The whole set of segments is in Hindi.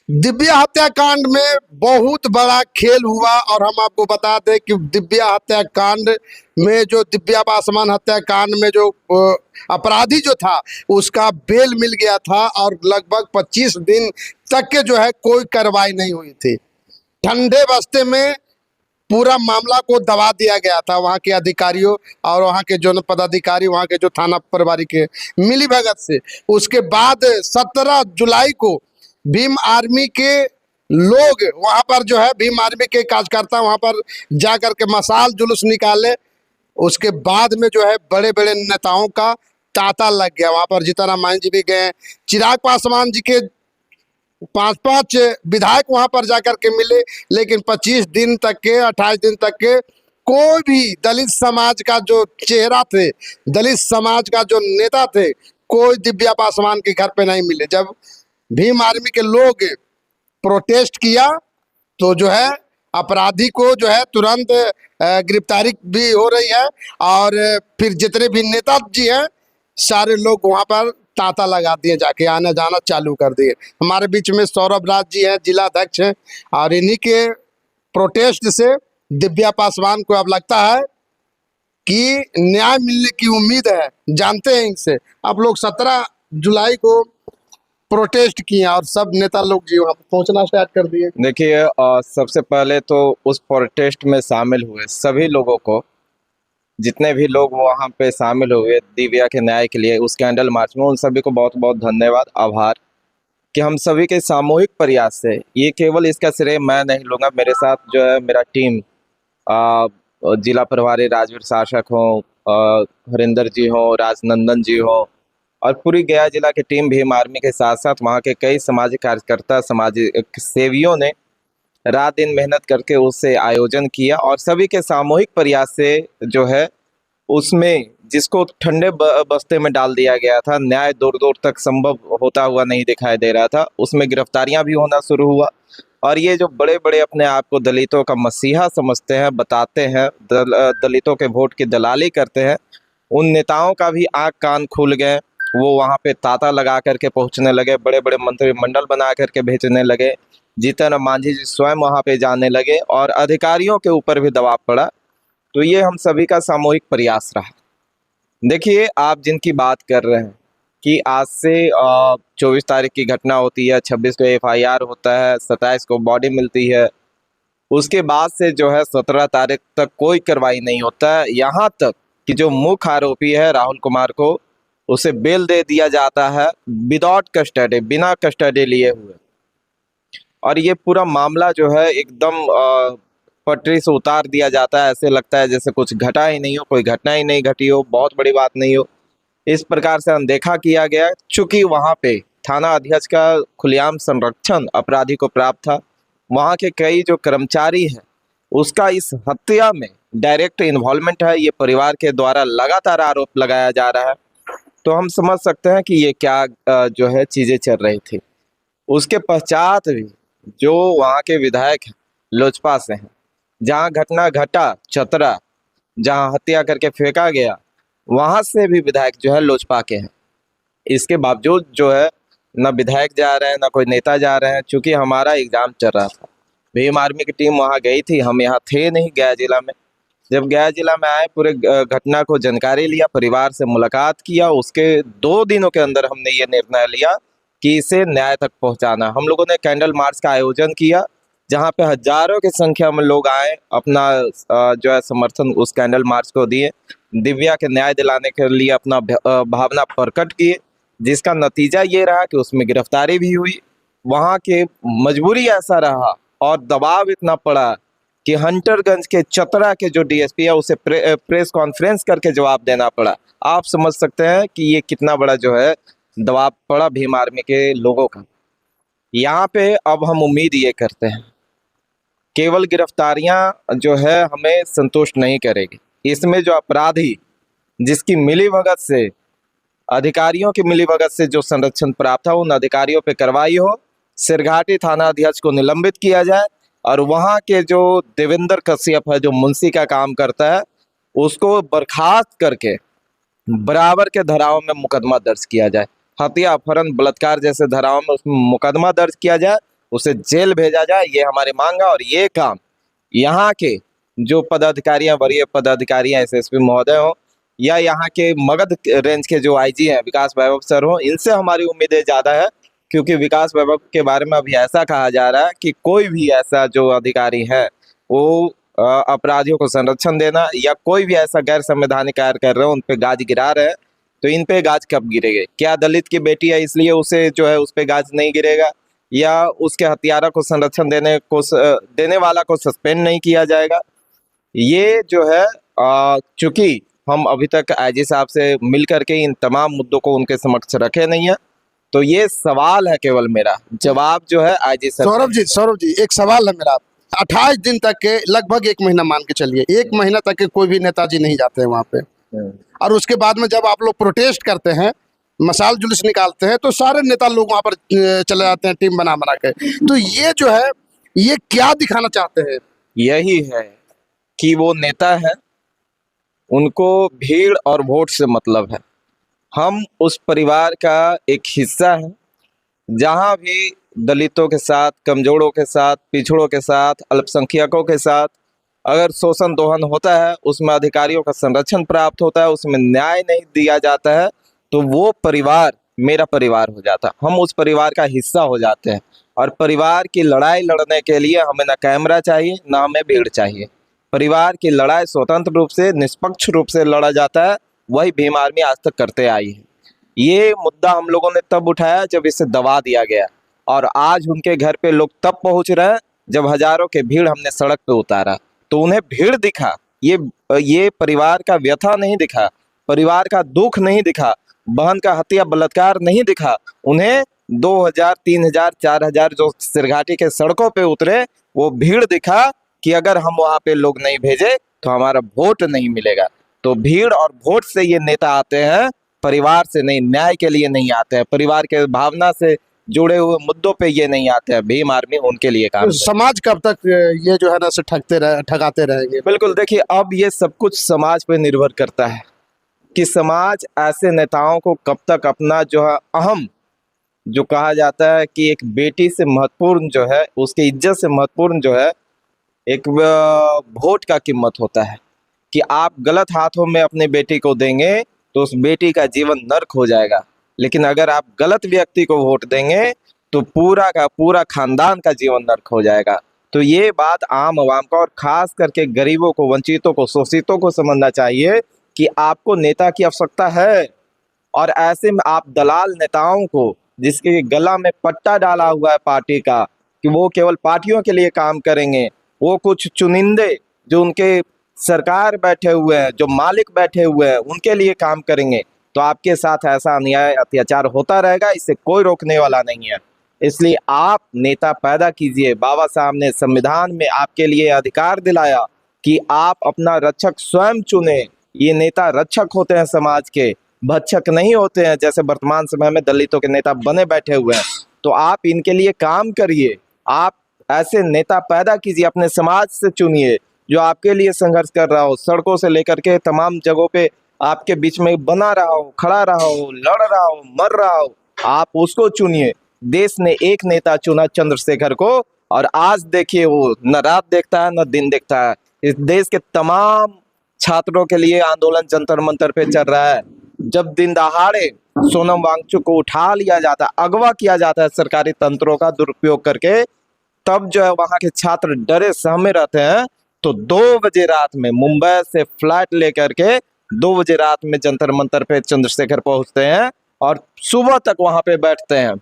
दिव्या हत्याकांड में बहुत बड़ा खेल हुआ और हम आपको बता दें कि दिव्या हत्याकांड में जो दिव्या पासवान हत्याकांड में जो अपराधी जो था उसका बेल मिल गया था और लगभग 25 दिन तक के जो है कोई कार्रवाई नहीं हुई थी। ठंडे बस्ते में पूरा मामला को दबा दिया गया था वहाँ के अधिकारियों और वहाँ के जो पदाधिकारी, वहाँ के जो थाना प्रभारी के मिलीभगत से। उसके बाद 17 जुलाई को भीम आर्मी के लोग वहाँ पर जो है भीम आर्मी के कार्यकर्ता वहाँ पर जा कर के मशाल जुलूस निकाले। उसके बाद में जो है बड़े बड़े नेताओं का तांता लग गया। वहाँ पर जीतन राम जी भी गए, चिराग पासवान जी के 5-5 विधायक वहां पर जाकर के मिले, लेकिन 25 दिन तक के 28 दिन तक के कोई भी दलित समाज का जो चेहरा थे, दलित समाज का जो नेता थे, कोई दिव्या पासवान के घर पे नहीं मिले। जब भीम आर्मी के लोग प्रोटेस्ट किया तो जो है अपराधी को जो है तुरंत गिरफ्तारी भी हो रही है और फिर जितने भी नेताजी हैं सारे लोग वहां पर तांता लगा दिए, जाके आना जाना चालू कर दिए। हमारे बीच में सौरभ राज जी हैं, जिला अध्यक्ष हैं, और इन्हीं के प्रोटेस्ट से दिव्या पासवान को अब लगता है कि न्याय मिलने की उम्मीद है। जानते हैं इनसे आप लोग 17 जुलाई को प्रोटेस्ट किए और सब नेता लोग जी वहाँ पहुँचना स्टार्ट कर दिए। देखिए, सबसे पहले तो उस प्रोटेस्ट में शामिल हुए सभी लोगों को, जितने भी लोग वहाँ पे शामिल हुए दिव्या के न्याय के लिए उस कैंडल मार्च में, उन सभी को बहुत बहुत धन्यवाद, आभार कि हम सभी के सामूहिक प्रयास से, ये केवल इसका श्रेय मैं नहीं लूँगा, मेरे साथ जो है मेरा टीम, जिला प्रभारी राजवीर शासक हो, हरिंदर जी हो, राजनंदन जी हो, और पूरी गया जिला की टीम भीम आर्मी के साथ साथ वहाँ के कई सामाजिक कार्यकर्ता, सामाजिक सेवियों ने रात दिन मेहनत करके उससे आयोजन किया और सभी के सामूहिक प्रयास से जो है उसमें जिसको ठंडे बस्ते में डाल दिया गया था, न्याय दूर दूर तक संभव होता हुआ नहीं दिखाई दे रहा था, उसमें गिरफ्तारियां भी होना शुरू हुआ। और ये जो बड़े बड़े अपने आप को दलितों का मसीहा समझते हैं, बताते हैं, दलितों के वोट की दलाली करते हैं, उन नेताओं का भी आँख कान खुल गए। वो वहाँ पे तांता लगा करके पहुँचने लगे, बड़े बड़े मंत्रिमंडल बना करके भेजने लगे, जीतन राम मांझी जी स्वयं वहाँ पे जाने लगे और अधिकारियों के ऊपर भी दबाव पड़ा। तो ये हम सभी का सामूहिक प्रयास रहा। देखिए, आप जिनकी बात कर रहे हैं कि आज से 24 तारीख की घटना होती है, 26 को FIR होता है, 27 को बॉडी मिलती है, उसके बाद से जो है 17 तारीख तक कोई कार्रवाई नहीं होता है। यहाँ तक कि जो मुख्य आरोपी है राहुल कुमार को, उसे बेल दे दिया जाता है विदाउट कस्टडी, बिना कस्टडी लिए हुए। और ये पूरा मामला जो है एकदम पटरी से उतार दिया जाता है, ऐसे लगता है जैसे कुछ घटा ही नहीं हो, कोई घटना ही नहीं घटी हो, बहुत बड़ी बात नहीं हो, इस प्रकार से अनदेखा किया गया। चूंकि वहाँ पे थाना अध्यक्ष का खुलेआम संरक्षण अपराधी को प्राप्त था, वहाँ के कई जो कर्मचारी हैं उसका इस हत्या में डायरेक्ट इन्वॉल्वमेंट है, ये परिवार के द्वारा लगातार आरोप लगाया जा रहा है। तो हम समझ सकते हैं कि ये क्या जो है चीज़ें चल रही थी। उसके पश्चात भी जो वहाँ के विधायक हैं लोजपा से हैं, जहाँ घटना घटा चतरा, जहाँ हत्या करके फेंका गया, वहाँ से भी विधायक जो है लोजपा के हैं। इसके बावजूद जो है ना विधायक जा रहे हैं, ना कोई नेता जा रहे हैं। चूँकि हमारा एग्जाम चल रहा था, भीम आर्मी की टीम वहाँ गई थी, हम यहाँ थे नहीं गया जिला में। जब गया जिला में आए, पूरे घटना को जानकारी लिया, परिवार से मुलाकात किया, उसके 2 दिनों के अंदर हमने ये निर्णय लिया कि इसे न्याय तक पहुंचाना। हम लोगों ने कैंडल मार्च का आयोजन किया, जहां पे हजारों की संख्या में लोग आए, अपना जो है समर्थन उस कैंडल मार्च को दिए, दिव्या के न्याय दिलाने के लिए अपना भावना प्रकट किए, जिसका नतीजा ये रहा कि उसमें गिरफ्तारी भी हुई। वहाँ के मजबूरी ऐसा रहा और दबाव इतना पड़ा कि हंटरगंज के चतरा के जो DSP है उसे प्रेस कॉन्फ्रेंस करके जवाब देना पड़ा। आप समझ सकते हैं कि ये कितना बड़ा जो है दबाव पड़ा भीम आर्मी के लोगों का। यहाँ पे अब हम उम्मीद ये करते हैं, केवल गिरफ्तारियां जो है हमें संतुष्ट नहीं करेगी, इसमें जो अपराधी जिसकी मिलीभगत से, अधिकारियों की मिलीभगत से जो संरक्षण प्राप्त था, उन अधिकारियों पे कार्रवाई हो, सिरघाटी थाना अध्यक्ष को निलंबित किया जाए और वहाँ के जो देवेंद्र कश्यप है, जो मुंशी का काम करता है, उसको बर्खास्त करके बराबर के धाराओं में मुकदमा दर्ज किया जाए। हत्या, अपहरण, बलात्कार जैसे धाराओं में उसमें मुकदमा दर्ज किया जाए उसे जेल भेजा जाए, ये हमारी मांग है। और ये काम यहाँ के जो पदाधिकारियां, वरीय पदाधिकारियां, एसएसपी महोदय हो या यहाँ के मगध रेंज के जो आईजी हैं विकास वैभव सर हो, इनसे हमारी उम्मीदें ज्यादा है। क्योंकि विकास वैभव के बारे में अभी ऐसा कहा जा रहा है कि कोई भी ऐसा जो अधिकारी है वो अपराधियों को संरक्षण देना या कोई भी ऐसा गैर संवैधानिक कार्य कर रहे हो उन पे गाज गिरा रहे हैं। तो इन पे गाज कब गिरेगा? क्या दलित की बेटी है इसलिए उसे जो है उस पे गाज नहीं गिरेगा, या उसके हत्यारा को संरक्षण देने वाला को सस्पेंड नहीं किया जाएगा? ये जो है चूंकि हम अभी तक आईजी साहब से मिल करके इन तमाम मुद्दों को उनके समक्ष रखे नहीं है, तो ये सवाल है केवल मेरा, जवाब जो है आईजी सर। सौरभ जी एक सवाल है मेरा। 28 दिन तक के, लगभग 1 महीना मान के चलिए, 1 महीना तक के कोई भी नेताजी नहीं जाते हैं वहाँ पे, और उसके बाद में जब आप लोग प्रोटेस्ट करते हैं, मशाल जुलूस निकालते हैं, तो सारे नेता लोग वहाँ पर चले जाते हैं टीम बना बना के। तो ये जो है, ये क्या दिखाना चाहते हैं? यही है कि वो नेता है, उनको भीड़ और वोट से मतलब है। हम उस परिवार का एक हिस्सा हैं, जहां भी दलितों के साथ, कमजोरों के साथ, पिछड़ों के साथ, अल्पसंख्यकों के साथ अगर शोषण दोहन होता है, उसमें अधिकारियों का संरक्षण प्राप्त होता है, उसमें न्याय नहीं दिया जाता है, तो वो परिवार मेरा परिवार हो जाता है। हम उस परिवार का हिस्सा हो जाते हैं। और परिवार की लड़ाई लड़ने के लिए हमें ना कैमरा चाहिए, ना हमें भीड़ चाहिए। परिवार की लड़ाई स्वतंत्र रूप से, निष्पक्ष रूप से लड़ा जाता है, वही भीम आर्मी आज तक करते आई है। ये मुद्दा हम लोगों ने तब उठाया जब इसे दबा दिया गया, और आज उनके घर पे लोग तब पहुंच रहे हैं जब हजारों के भीड़ हमने सड़क पे उतारा। तो उन्हें भीड़ दिखा, ये परिवार का व्यथा नहीं दिखा, परिवार का दुख नहीं दिखा, बहन का हत्या बलात्कार नहीं दिखा। उन्हें 2000, 3000, 4000 जो सिरघाटी के सड़कों पे उतरे, वो भीड़ दिखा कि अगर हम वहां पे लोग नहीं भेजे तो हमारा वोट नहीं मिलेगा। तो भीड़ और वोट से ये नेता आते हैं, परिवार से नहीं, न्याय के लिए नहीं आते हैं, परिवार के भावना से जुड़े हुए मुद्दों पे ये नहीं आते हैं। भीम आर्मी उनके लिए काम। समाज कब तक ये जो है ना से ठगाते रहेंगे? बिल्कुल, देखिए अब ये सब कुछ समाज पे निर्भर करता है कि समाज ऐसे नेताओं को कब तक अपना जो है अहम, जो कहा जाता है कि एक बेटी से महत्वपूर्ण जो है, उसकी इज्जत से महत्वपूर्ण जो है एक वोट का कीमत होता है, कि आप गलत हाथों में अपनी बेटी को देंगे तो उस बेटी का जीवन नर्क हो जाएगा। लेकिन अगर आप गलत व्यक्ति को वोट देंगे तो पूरा का पूरा खानदान का जीवन नर्क हो जाएगा। तो ये बात आम आवाम को और खास करके गरीबों को, वंचितों को, शोषितों को समझना चाहिए कि आपको नेता की आवश्यकता है। और ऐसे में आप दलाल नेताओं को, जिसके गला में पट्टा डाला हुआ है पार्टी का कि वो केवल पार्टियों के लिए काम करेंगे, वो कुछ चुनिंदे जो उनके सरकार बैठे हुए हैं, जो मालिक बैठे हुए हैं, उनके लिए काम करेंगे, तो आपके साथ ऐसा अन्याय अत्याचार होता रहेगा। इससे कोई रोकने वाला नहीं है। इसलिए आप नेता पैदा कीजिए। बाबा साहब ने संविधान में आपके लिए अधिकार दिलाया कि आप अपना रक्षक स्वयं चुने। ये नेता रक्षक होते हैं, समाज के भक्षक नहीं होते हैं, जैसे वर्तमान समय में दलितों के नेता बने बैठे हुए हैं। तो आप इनके लिए काम करिए, आप ऐसे नेता पैदा कीजिए, अपने समाज से चुनिए जो आपके लिए संघर्ष कर रहा हो, सड़कों से लेकर के तमाम जगहों पे आपके बीच में बना रहा हो, खड़ा रहा हो, लड़ रहा हो, मर रहा हो, आप उसको चुनिए। देश ने एक नेता चुना, चंद्रशेखर को, और आज देखिए वो न रात देखता है न दिन देखता है। इस देश के तमाम छात्रों के लिए आंदोलन जंतर मंतर पे चल रहा है। जब दिन दहाड़े सोनम वांगचुक को उठा लिया जाता है, अगवा किया जाता है सरकारी तंत्रों का दुरुपयोग करके, तब जो है वहां के छात्र डरे सहमे रहते हैं। तो 2 बजे रात में मुंबई से फ्लाइट लेकर के 2 बजे रात में जंतर मंतर पे चंद्रशेखर पहुंचते हैं और सुबह तक वहां पे बैठते हैं।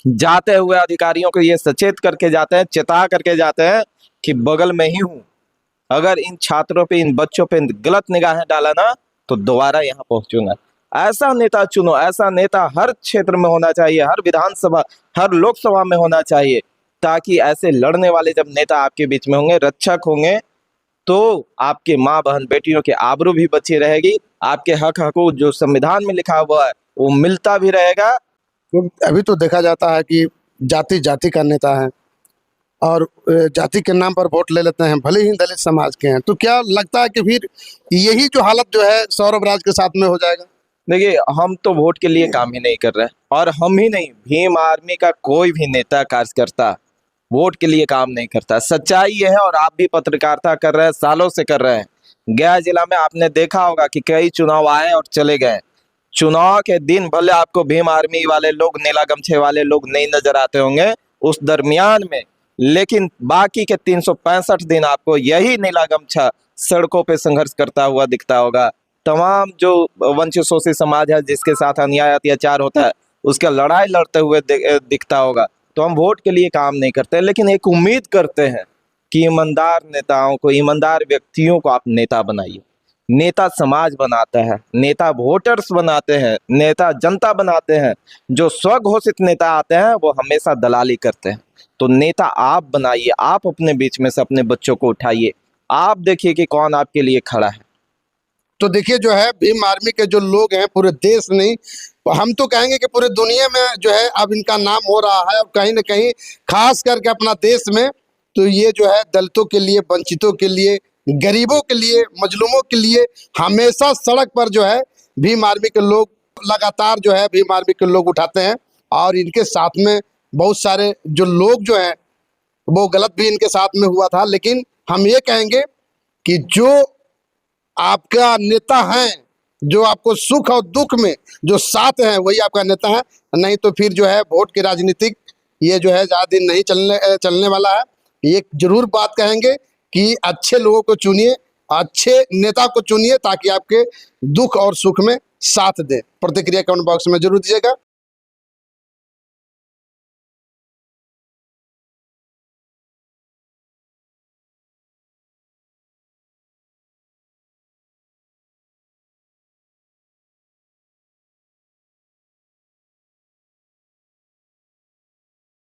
जाते हुए अधिकारियों को ये सचेत करके जाते हैं, चेता करके जाते हैं कि बगल में ही हूं, अगर इन छात्रों पे, इन बच्चों पे गलत निगाहें डाला ना तो दोबारा यहाँ पहुंचूंगा। ऐसा नेता चुनो। ऐसा नेता हर क्षेत्र में होना चाहिए, हर विधानसभा, हर लोकसभा में होना चाहिए, ताकि ऐसे लड़ने वाले जब नेता आपके बीच में होंगे, रक्षक होंगे, तो आपके माँ बहन बेटियों की आबरू भी बची रहेगी, आपके हक हकूक जो संविधान में लिखा हुआ है वो मिलता भी रहेगा। अभी तो देखा जाता है कि जाति जाति का नेता है और जाति के नाम पर वोट ले लेते हैं, भले ही दलित समाज के हैं। तो क्या लगता है कि फिर यही जो हालत जो है सौरभ राज के साथ में हो जाएगा? देखिए, हम तो वोट के लिए काम ही नहीं कर रहे हैं, और हम ही नहीं, भीम आर्मी का कोई भी नेता कार्यकर्ता वोट के लिए काम नहीं करता। सच्चाई ये है, और आप भी पत्रकारिता कर रहे हैं, सालों से कर रहे हैं। गया जिला में आपने देखा होगा कि कई चुनाव आए और चले गए। चुनाव के दिन भले आपको भीम आर्मी वाले लोग, नीला गमछे वाले लोग नहीं नजर आते होंगे उस दरमियान में, लेकिन बाकी के 365 दिन आपको यही नीला गमछा सड़कों पे संघर्ष करता हुआ दिखता होगा। तमाम जो वंचित शोषित समाज है जिसके साथ अन्याय अत्याचार होता है उसका लड़ाई लड़ते हुए दिखता होगा। तो हम वोट के लिए काम नहीं करते, लेकिन एक उम्मीद करते हैं कि ईमानदार नेताओं को, ईमानदार व्यक्तियों को आप नेता बनाइए। नेता समाज बनाता है, नेता वोटर्स बनाते हैं, नेता जनता बनाते हैं। जो स्वघोषित नेता आते हैं वो हमेशा दलाली करते हैं। तो नेता आप बनाइए, आप अपने बीच में से अपने बच्चों को उठाइए, आप देखिए कि कौन आपके लिए खड़ा है। तो देखिए जो है भीम आर्मी के जो लोग हैं पूरे देश नहीं, हम तो कहेंगे कि पूरे दुनिया में जो है अब इनका नाम हो रहा है, और कहीं ना कहीं खास करके अपना देश में तो ये जो है दलितों के लिए, वंचितों के लिए, गरीबों के लिए, मजलूमों के लिए हमेशा सड़क पर जो है भीम आर्मी के लोग लगातार जो है भीम आर्मी के लोग उठाते हैं। और इनके साथ में बहुत सारे जो लोग जो हैं वो गलत भी इनके साथ में हुआ था, लेकिन हम ये कहेंगे कि जो आपका नेता है, जो आपको सुख और दुख में जो साथ है वही आपका नेता है। नहीं तो फिर जो है वोट की राजनीतिक ये जो है ज़्यादा दिन नहीं चलने वाला है। ये जरूर बात कहेंगे कि अच्छे लोगों को चुनिए, अच्छे नेता को चुनिए, ताकि आपके दुख और सुख में साथ दे। प्रतिक्रिया कमेंट बॉक्स में जरूर दीजिएगा।